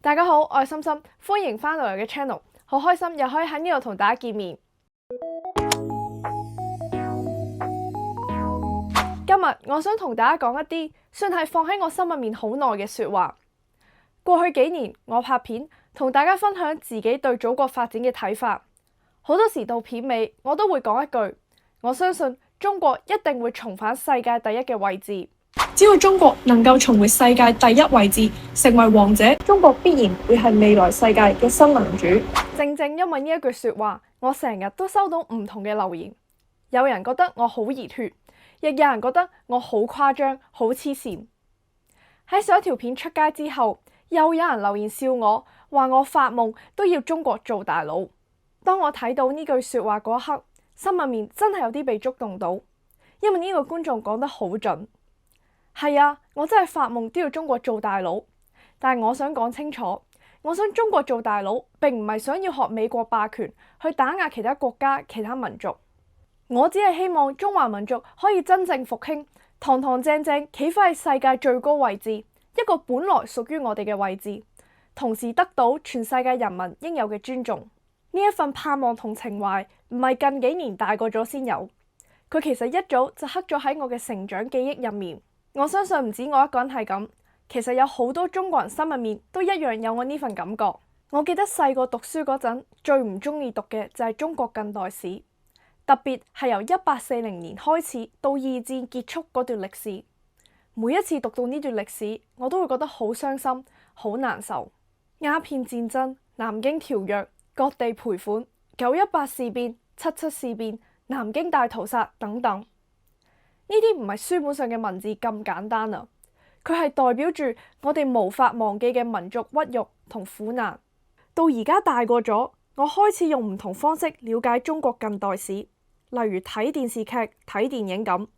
大家好，我係心心，歡迎翻到嚟嘅 channel， 好開心又可以喺呢度同大家見面。今日我想同大家講一啲算係放喺我心入面好耐嘅說話。過去幾年我拍片同大家分享自己對祖國發展嘅睇法，好多時到片尾我都會講一句：我相信中國一定會重返世界第一嘅位置。只要中國能夠重回世界第一位置，成為王者，中國必然會係未來世界嘅新盟主。正正因為呢一句說話，我成日都收到唔同嘅留言，有人覺得我好熱血，亦有人覺得我好誇張、好黐線。喺上一條片出街之後，又有人留言笑我，話我發夢都要中國做大佬。當我睇到呢句說話嗰刻，心入面真係有啲被觸動到，因為呢個觀眾講得好準。係啊，我真係發夢都要中國做大佬，但係我想講清楚，我想中國做大佬，並唔係想要學美國霸權去打壓其他國家、其他民族。我只係希望中華民族可以真正復興，堂堂正正企返喺世界最高位置，一個本來屬於我哋嘅位置，同時得到全世界人民應有嘅尊重。呢一份盼望同情懷，唔係近幾年大個咗先有，佢其實一早就刻咗喺我嘅成長記憶入面。我相信唔止我一個人係咁，其實有好多中國人心入面都一樣有我呢份感覺。我記得細個讀書嗰陣，最唔中意讀嘅就係中國近代史，特別係由1840年開始到二戰結束嗰段歷史。每一次讀到呢段歷史，我都會覺得好傷心、好難受。鴉片戰爭、南京條約、割地賠款、9·18事變、7·7事變、南京大屠殺等等。呢啲唔係書本上嘅文字咁簡單啊，佢係代表住我哋無法忘記嘅民族屈辱同苦難。到而家大個咗，我開始用唔同方式了解中國近代史，例如睇電視劇、睇電影咁，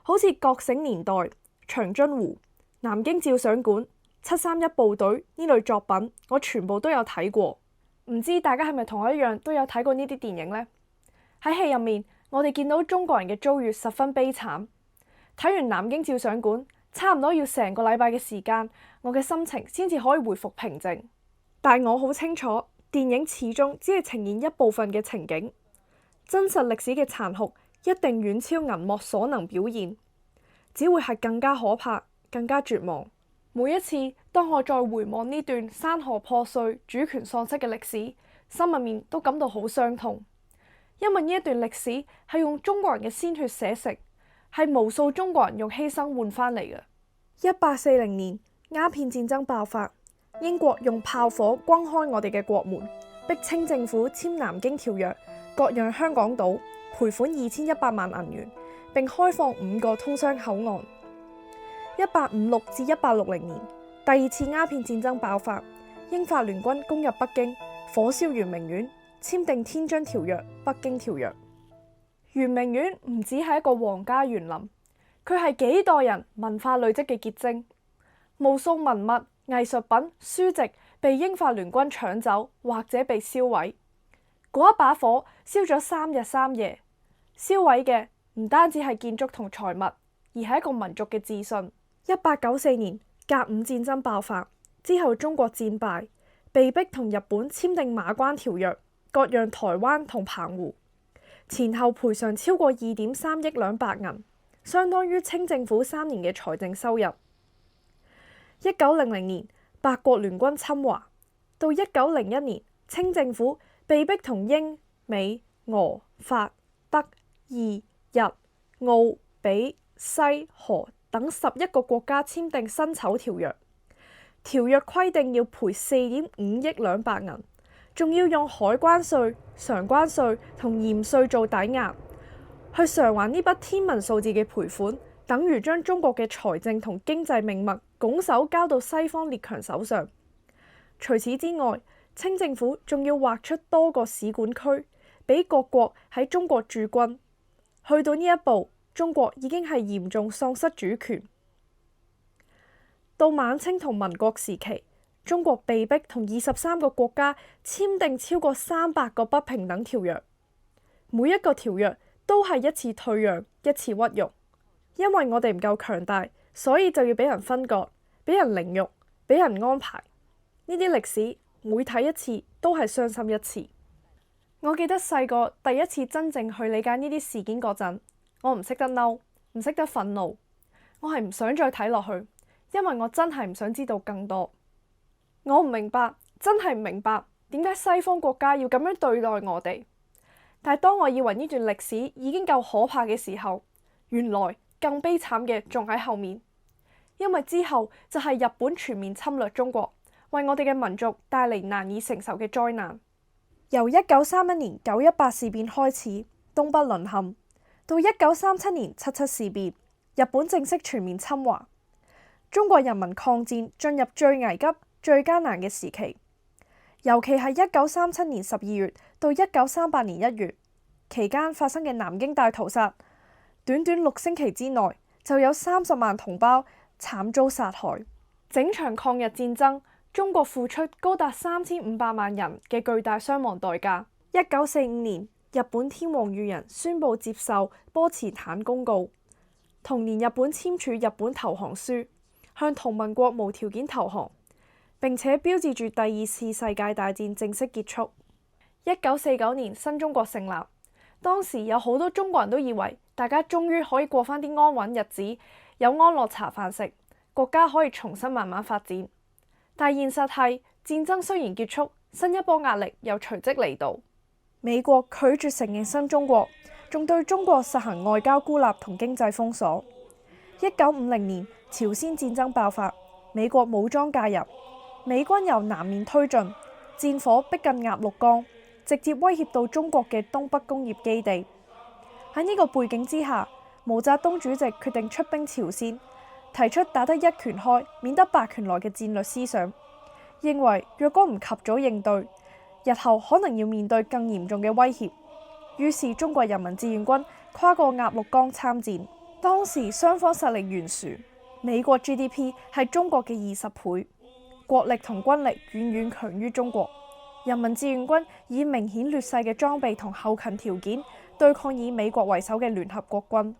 好似《覺醒年代》、《長津湖》、《南京照相館》、《731部隊》呢類作品，我全部都有睇過。唔知大家係咪同我一樣都有睇過呢啲電影呢？喺戲入面，我哋見到中國人嘅遭遇十分悲慘。睇完南京照相館，差唔多要成個禮拜嘅時間，我嘅心情先至可以回復平靜。但我好清楚，電影始終只係呈現一部分嘅情景，真實歷史嘅殘酷一定遠超銀幕所能表現，只會係更加可怕、更加絕望。每一次當我再回望呢段山河破碎、主權喪失嘅歷史，心入面都感到好傷痛。因為呢一段歷史係用中國人嘅鮮血寫成，係無數中國人用犧牲換翻嚟嘅。1840年鴉片戰爭爆發，英國用炮火轟開我哋嘅國門，逼清政府簽南京條約，割讓香港島，賠款2100萬銀元，並開放5個通商口岸。1856至1860年，第二次鴉片戰爭爆發，英法聯軍攻入北京，火燒圓明園，簽訂天津條約、北京條約。圓明園唔只係一個皇家園林，佢係幾代人文化累積嘅結晶。無數文物、藝術品、書籍被英法聯軍搶走或者被燒毀。嗰一把火燒咗3日3夜，燒毀嘅唔單止係建築同財物，而係一個民族嘅自信。1894年甲午戰爭爆發之後，中國戰敗，被逼同日本簽訂馬關條約，割讓台灣同澎湖，前後賠償超過2.3億兩白銀，相當於清政府3年嘅財政收入。1900年，八國聯軍侵華，到1901年，清政府被逼同英、美、俄、法、德、意、日、奧、比、西、荷等11個國家簽訂辛丑條約。條約規定要賠4.5億兩白銀，仲要用海關稅、常關稅同鹽稅做抵押，去償還呢筆天文數字嘅賠款，等於將中國嘅財政同經濟命脈拱手交到西方列強手上。除此之外，清政府仲要劃出多個使館區，俾各國喺中國駐軍。去到呢一步，中國已經係嚴重喪失主權。到晚清同民國時期，中國被逼同23個國家簽訂超過300個不平等條約，每一個條約都係一次退讓，一次屈辱。因為我哋唔夠強大，所以就要俾人分割，俾人凌辱，俾人安排。呢啲歷史每睇一次都係傷心一次。我記得細個第一次真正去理解呢啲事件嗰陣，我唔識得嬲，唔識得憤怒，我係唔想再睇落去，因為我真係唔想知道更多。我唔明白，真係唔明白點解西方國家要咁樣對待我哋。但係當我以為呢段歷史已經夠可怕嘅時候，原來更悲慘嘅仲喺後面，因為之後就係日本全面侵略中國，為我哋嘅民族帶嚟難以承受嘅災難。由1931年9·18事變開始，東北淪陷，到1937年7·7事變，日本正式全面侵華，中國人民抗戰進入最危急、最艱難嘅時期。尤其係1937年12月到1938年1月期間發生嘅南京大屠殺，短短6星期之內就有30萬同胞慘遭殺害。整場抗日戰爭，中國付出高達3500萬人嘅巨大傷亡代價。1945年，日本天皇裕仁宣布接受波茨坦公告，同年日本簽署日本投降書，向同盟國無條件投降，並且標誌住第二次世界大戰正式結束。1949年，新中國成立，當時有好多中國人都以為大家終於可以過返啲安穩日子，有安樂茶飯食，國家可以重新慢慢發展。但現實係，戰爭雖然結束，新一波壓力又隨即嚟到。美國拒絕承認新中國，仲對中國實行外交孤立同經濟封鎖。1950年，朝鮮戰爭爆發，美國武裝介入，美軍由南面推進，戰火逼近鴨綠江，直接威脅到中國嘅東北工業基地。喺呢個背景之下，毛澤東主席決定出兵朝鮮，提出打得一拳開，免得百拳來嘅戰略思想，認為若果唔及早應對，日後可能要面對更嚴重嘅威脅。於是中國人民志願軍跨過鴨綠江參戰。當時雙方實力懸殊，美國 GDP 係中國嘅20倍，國力同軍力遠遠強於中國。人民志願軍以明顯劣勢嘅裝備同後勤條件對抗以美國為首嘅聯合國軍，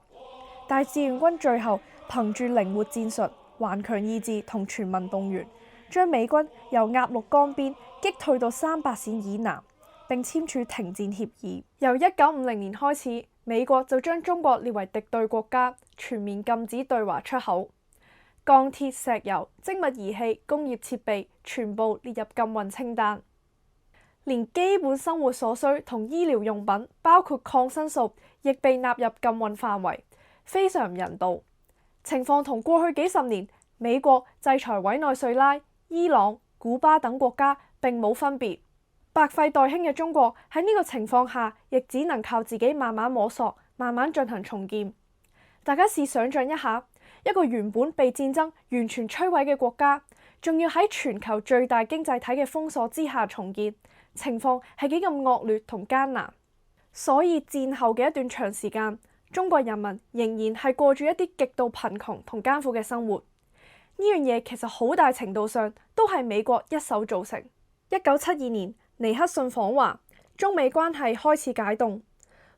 但志願軍最後憑住靈活戰術、頑強意志同全民動員，將美軍由鴨綠江邊擊退到300線以南，並簽署停戰協議。由1950年開始，美國就將中國列為敵對國家，全面禁止對華出口，鋼鐵、石油、精密儀器、工業設備全部列入禁運清單，連基本生活所需同醫療用品，包括抗生素，亦被納入禁運範圍，非常唔人道。情況同過去幾十年美國制裁委內瑞拉、伊朗、古巴等國家並冇分別。百廢待興嘅中國喺呢個情況下，亦只能靠自己慢慢摸索，慢慢進行重建。大家試想象一下，一個原本被戰爭完全摧毀嘅國家，仲要喺全球最大經濟體嘅封鎖之下重建，情況係幾咁惡劣同艱難。所以戰後嘅一段長時間，中國人民仍然係過住一啲極度貧窮同艱苦嘅生活。呢樣嘢其實好大程度上都係美國一手造成。1972年，尼克遜訪華，中美關係開始解凍。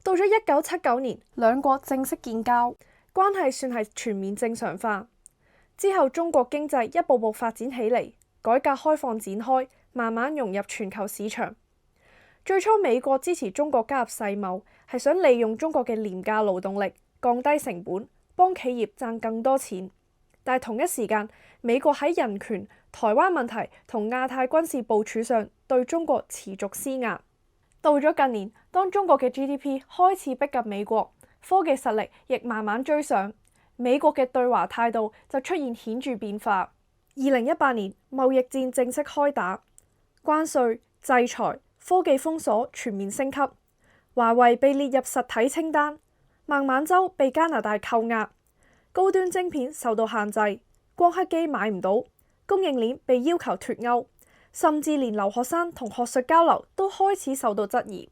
到咗1979年，兩國正式建交，關係算係全面正常化。之後中國經濟一步步發展起嚟，改革開放展開，慢慢融入全球市場。最初美國支持中國加入世貿，係想利用中國嘅廉價勞動力，降低成本，幫企業賺更多錢。但係同一時間，美國喺人權、台灣問題同亞太軍事部署上對中國持續施壓。到咗近年，當中國嘅 GDP 開始逼近美國，科技實力亦慢慢追上，美國嘅對華態度就出現顯著變化。2018年，貿易戰正式開打，關稅、制裁、科技封鎖全面升級，華為被列入實體清單，孟晚舟被加拿大扣押，高端晶片受到限制，光刻機買唔到，供應鏈被要求脫鈎，甚至連留學生同學術交流都開始受到質疑。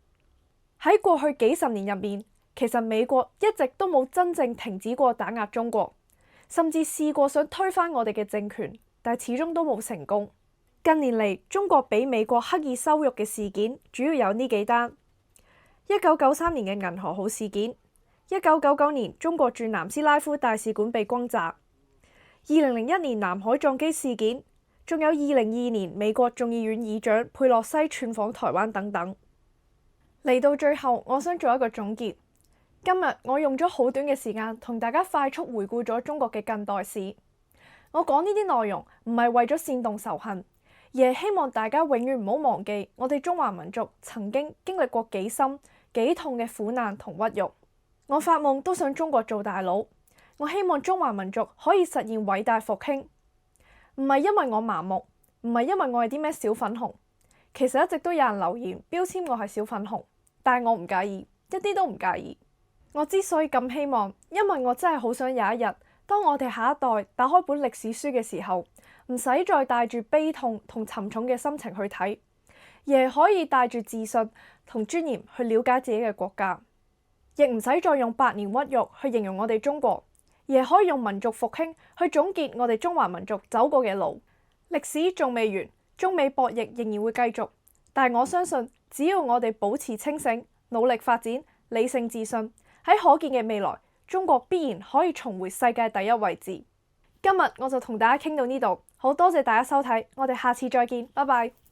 喺過去幾十年入面，其實美國一直都冇真正停止過打壓中國，甚至試過想推翻我哋嘅政權，但始終都冇成功。近年嚟，中國俾美國刻意羞辱嘅事件主要有呢幾單：1993年嘅銀河號事件，1999年中國駐南斯拉夫大使館被轟炸，2001年南海撞機事件，仲有2022年美國眾議院議長佩洛西竄訪台灣等等。嚟到最後，我想做一個總結。今日我用咗好短嘅時間同大家快速回顧咗中國嘅近代史。我講呢啲內容唔係為咗煽動仇恨，而係希望大家永遠唔好忘記我哋中華民族曾經經歷過幾深幾痛嘅苦難同屈辱。我發夢都想中國做大佬，我希望中華民族可以實現偉大復興。唔係因為我盲目，唔係因為我係啲咩小粉紅。其實一直都有人留言標籤我係小粉紅，但係我唔介意，一啲都唔介意。我之所以咁希望，因為我真係好想有一日，當我哋下一代打開本歷史書嘅時候，唔使再帶住悲痛同沉重嘅心情去睇，而係可以帶住自信同尊嚴去了解自己嘅國家，亦唔使再用百年屈辱去形容我哋中國，而係可以用民族復興去總結我哋中華民族走過嘅路。歷史仲未完，中美博弈仍然會繼續，但係我相信，只要我哋保持清醒，努力發展，理性自信，喺可見嘅未來，中國必然可以重回世界第一位置。今日我就同大家傾到呢度，好多謝大家收睇，我哋下次再見，拜拜。